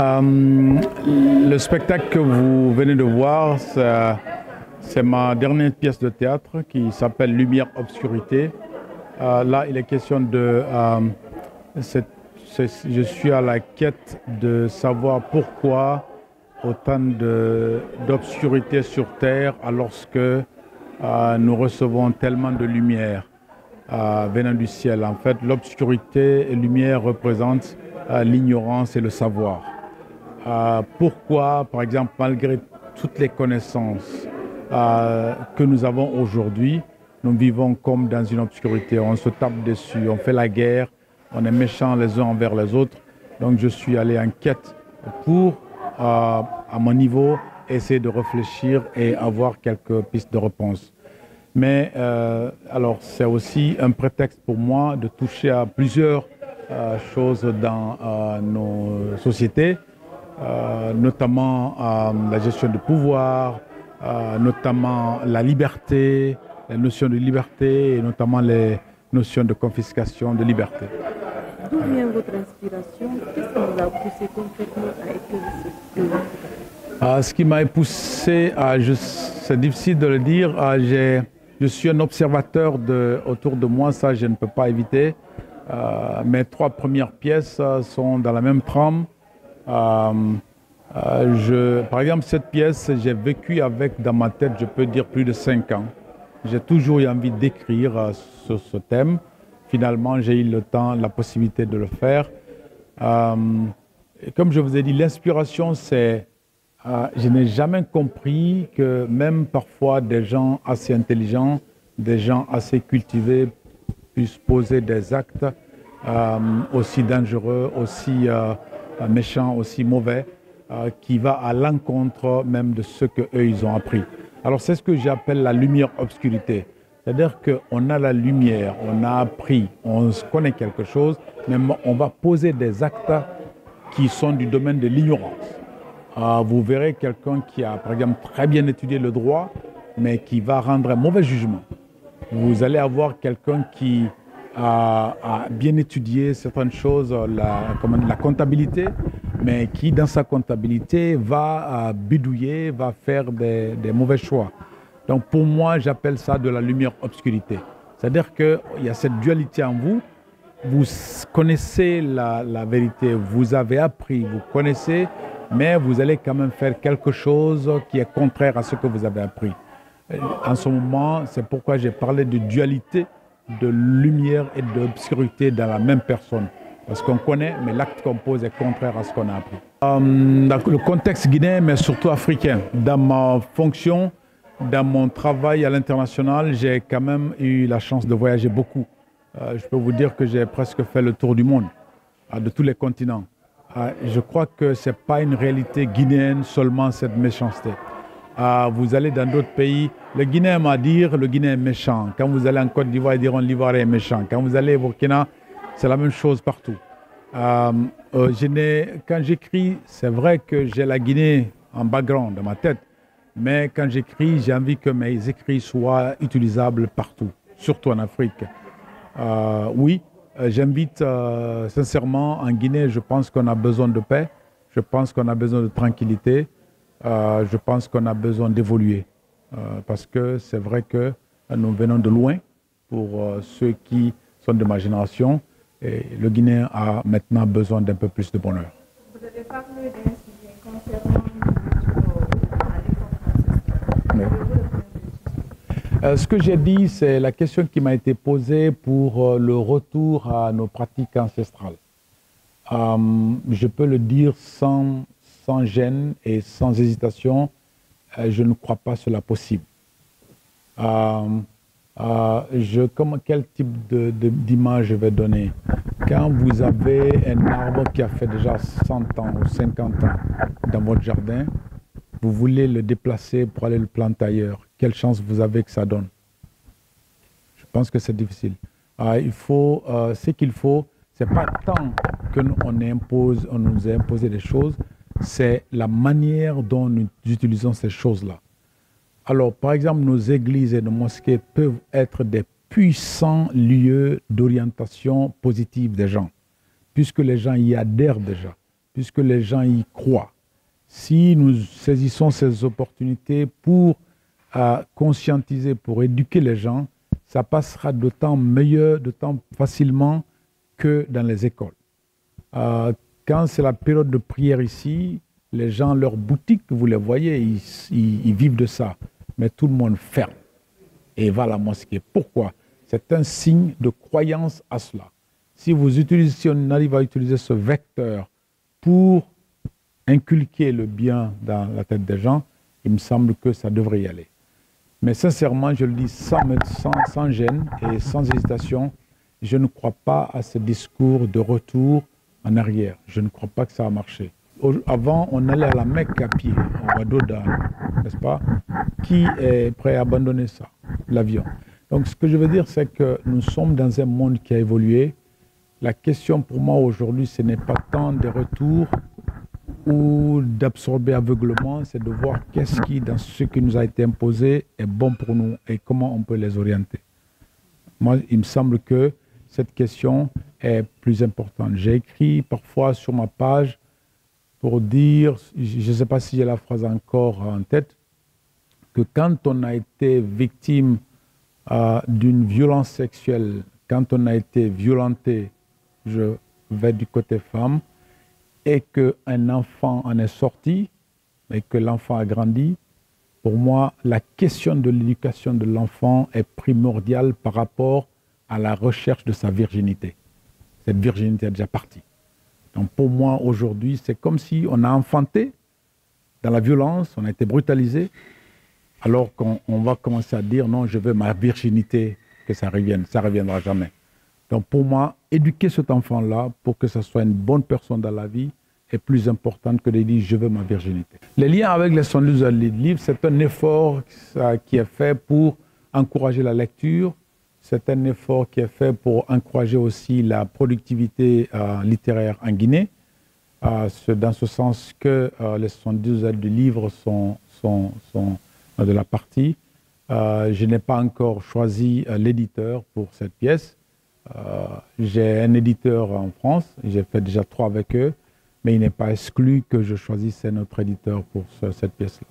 Le spectacle que vous venez de voir, c'est ma dernière pièce de théâtre qui s'appelle Lumière-Obscurité. Là, il est question de... je suis à la quête de savoir pourquoi autant d'obscurité sur Terre alors que nous recevons tellement de lumière venant du ciel. En fait, l'obscurité et la lumière représentent l'ignorance et le savoir. Pourquoi, par exemple, malgré toutes les connaissances que nous avons aujourd'hui, nous vivons comme dans une obscurité. On se tape dessus, on fait la guerre, on est méchants les uns envers les autres. Donc je suis allé en quête pour, à mon niveau, essayer de réfléchir et avoir quelques pistes de réponse. Mais alors c'est aussi un prétexte pour moi de toucher à plusieurs choses dans nos sociétés. Notamment la gestion du pouvoir, notamment la liberté, les notions de liberté et notamment les notions de confiscation de liberté. D'où vient votre inspiration? Qu'est-ce qui vous a poussé concrètement à écrire ce livre? Ce qui m'a poussé, c'est difficile de le dire, je suis un observateur autour de moi, ça je ne peux pas éviter. Mes trois premières pièces sont dans la même trame. Par exemple, cette pièce, j'ai vécu avec dans ma tête, je peux dire, plus de 5 ans. J'ai toujours eu envie d'écrire sur ce thème. Finalement, j'ai eu le temps, la possibilité de le faire. Et comme je vous ai dit, l'inspiration, c'est... je n'ai jamais compris que même parfois des gens assez intelligents, des gens assez cultivés puissent poser des actes aussi dangereux, aussi... méchant, aussi mauvais, qui va à l'encontre même de ce qu'eux, ils ont appris. Alors c'est ce que j'appelle la lumière-obscurité. C'est-à-dire qu'on a la lumière, on a appris, on connaît quelque chose, mais on va poser des actes qui sont du domaine de l'ignorance. Vous verrez quelqu'un qui a, par exemple, très bien étudié le droit, mais qui va rendre un mauvais jugement. Vous allez avoir quelqu'un qui a bien étudié certaines choses, la comptabilité, mais qui, dans sa comptabilité, va bidouiller, va faire des mauvais choix. Donc, pour moi, j'appelle ça de la lumière-obscurité. C'est-à-dire qu'il y a cette dualité en vous. Vous connaissez la vérité, vous avez appris, vous connaissez, mais vous allez quand même faire quelque chose qui est contraire à ce que vous avez appris. En ce moment, c'est pourquoi j'ai parlé de dualité, de lumière et d'obscurité dans la même personne. Parce qu'on connaît, mais l'acte qu'on pose est contraire à ce qu'on a appris. Dans le contexte guinéen, mais surtout africain. Dans ma fonction, dans mon travail à l'international, j'ai quand même eu la chance de voyager beaucoup. Je peux vous dire que j'ai presque fait le tour du monde, de tous les continents. Je crois que ce n'est pas une réalité guinéenne seulement cette méchanceté. Vous allez dans d'autres pays, le Guinéen m'a dit, le Guinéen est méchant. Quand vous allez en Côte d'Ivoire, ils diront l'Ivoirien est méchant. Quand vous allez au Burkina, c'est la même chose partout. Quand j'écris, c'est vrai que j'ai la Guinée en background dans ma tête, mais quand j'écris, j'ai envie que mes écrits soient utilisables partout, surtout en Afrique. Oui, j'invite sincèrement en Guinée, je pense qu'on a besoin de paix, je pense qu'on a besoin de tranquillité. Je pense qu'on a besoin d'évoluer parce que c'est vrai que nous venons de loin pour ceux qui sont de ma génération et le Guinéen a maintenant besoin d'un peu plus de bonheur. Vous avez parlé d'un sujet concernant ce que j'ai dit, c'est la question qui m'a été posée pour le retour à nos pratiques ancestrales. Je peux le dire sans gêne et sans hésitation, je ne crois pas cela possible. Quel type d'image je vais donner? Quand vous avez un arbre qui a fait déjà 100 ans ou 50 ans dans votre jardin, vous voulez le déplacer pour aller le planter ailleurs. Quelle chance vous avez que ça donne? Je pense que c'est difficile. Ce qu'il faut, c'est pas tant que nous nous a imposé des choses, c'est la manière dont nous utilisons ces choses-là. Alors, par exemple, nos églises et nos mosquées peuvent être des puissants lieux d'orientation positive des gens, puisque les gens y adhèrent déjà, puisque les gens y croient. Si nous saisissons ces opportunités pour conscientiser, pour éduquer les gens, ça passera d'autant mieux, d'autant facilement que dans les écoles. Quand c'est la période de prière ici, les gens, leurs boutiques, vous les voyez, ils vivent de ça. Mais tout le monde ferme et va à la mosquée. Pourquoi? C'est un signe de croyance à cela. Si on arrive à utiliser ce vecteur pour inculquer le bien dans la tête des gens, il me semble que ça devrait y aller. Mais sincèrement, je le dis sans gêne et sans hésitation, je ne crois pas à ce discours de retour en arrière. Je ne crois pas que ça a marché. Avant, on allait à la Mecque à pied, en Wadoda, n'est-ce pas? Qui est prêt à abandonner ça? L'avion. Donc, ce que je veux dire, c'est que nous sommes dans un monde qui a évolué. La question pour moi aujourd'hui, ce n'est pas tant des retours ou d'absorber aveuglement, c'est de voir qu'est-ce qui, dans ce qui nous a été imposé, est bon pour nous et comment on peut les orienter. Moi, il me semble que cette question est plus importante. J'ai écrit parfois sur ma page pour dire, je ne sais pas si j'ai la phrase encore en tête, que quand on a été victime d'une violence sexuelle, quand on a été violenté, je vais du côté femme, et qu'un enfant en est sorti, et que l'enfant a grandi, pour moi, la question de l'éducation de l'enfant est primordiale par rapport à la recherche de sa virginité. Cette virginité est déjà partie. Donc pour moi, aujourd'hui, c'est comme si on a enfanté dans la violence, on a été brutalisé, alors qu'on va commencer à dire non, je veux ma virginité, que ça revienne. Ça ne reviendra jamais. Donc pour moi, éduquer cet enfant-là pour que ce soit une bonne personne dans la vie est plus important que de dire je veux ma virginité. Les liens avec les 112 livres, c'est un effort qui est fait pour encourager la lecture, c'est un effort qui est fait pour encourager aussi la productivité littéraire en Guinée, dans ce sens que les 112 livres sont de la partie. Je n'ai pas encore choisi l'éditeur pour cette pièce. J'ai un éditeur en France, j'ai fait déjà 3 avec eux, mais il n'est pas exclu que je choisisse un autre éditeur pour cette pièce-là.